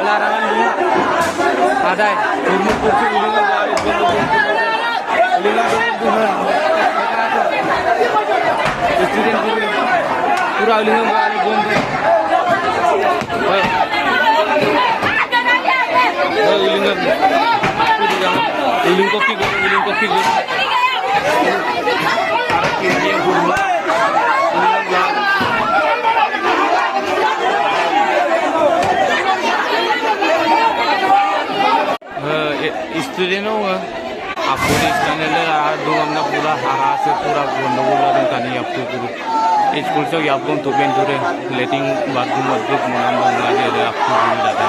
larangan bunga ada turun kursi ulingan dari ulingan bunga student pura ulingan dari bond uling kopi student होगा आपको stand दो हमने पूरा हरा से पूरा गंदगोल कहानी आपको पूरी स्कूल से आपको तो पेन टूरे लेटिंग बाथरूम मजबूत मना मंगा दे आपको पूरी दादा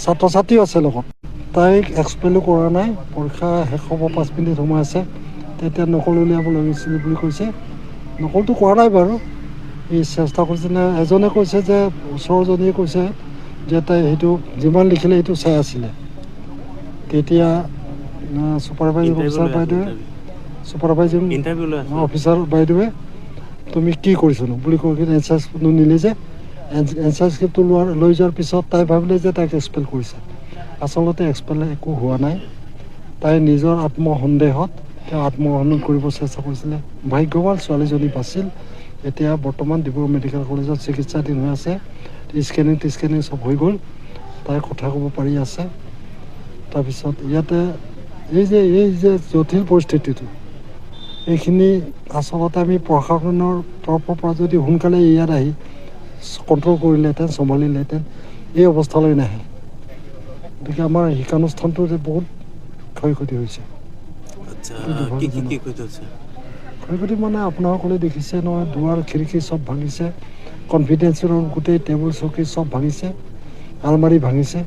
ছাত্ৰ ছাত্ৰী আছে লগত তাইক এক্সপ্লেইনো কৰা নাই পৰীক্ষা শেষ হ'ব 5 মিনিট সময় আছে তেতিয়া নকল উলিয়াব লাগিছিল বুলি কৈছে নকলটো কৰা নাই বাৰু এই চেষ্টা কৰিছে নে এজনে কৈছে যে ওচৰজনীয়ে কৈছে যে তাই সেইটো যিমান লিখিলে সেইটো চাই আছিলে তেতিয়া ছুপাৰভাইজিং অফিচাৰ বাইদেৱে তুমি কি কৰিছনো বুলি কৈ এনচাৰ নিলে যে এনচাৰ স্ক্ৰিপ্টটো লৈ যোৱাৰ পিছত তাই ভাবিলে যে তাইক এক্সপেল কৰিছে আচলতে এক্সপেল একো হোৱা নাই তাই নিজৰ আত্মসন্দেহত তেওঁ আত্মহনন কৰিব চেষ্টা কৰিছিলে ভাগ্যৱান ছোৱালীজনী বাছিল এতিয়া বৰ্তমান ডিব্ৰুগড় মেডিকেল কলেজত চিকিৎসাধীন হৈ আছে স্কেনিং চব হৈ গ'ল তাই কথা ক'ব পাৰি আছে তাৰপিছত ইয়াতে এই যে জটিল পৰিস্থিতিটো এইখিনি আচলতে আমি প্ৰশাসনৰ তৰফৰ পৰা যদি সোনকালে ইয়াত আহি কণ্ট্ৰল কৰিলেহেঁতেন চম্ভালিলেহেঁতেন এই অৱস্থালৈ নাহে গতিকে আমাৰ শিক্ষানুষ্ঠানটো যে বহুত ক্ষয়ক্ষতি হৈছে ক্ষয়ক্ষতি মানে আপোনাসকলে দেখিছে নহয় দুৱাৰ খিৰিকী চব ভাঙিছে কনফিডেঞ্চৰ গোটেই টেবুল চকী চব ভাঙিছে আলমাৰি ভাঙিছে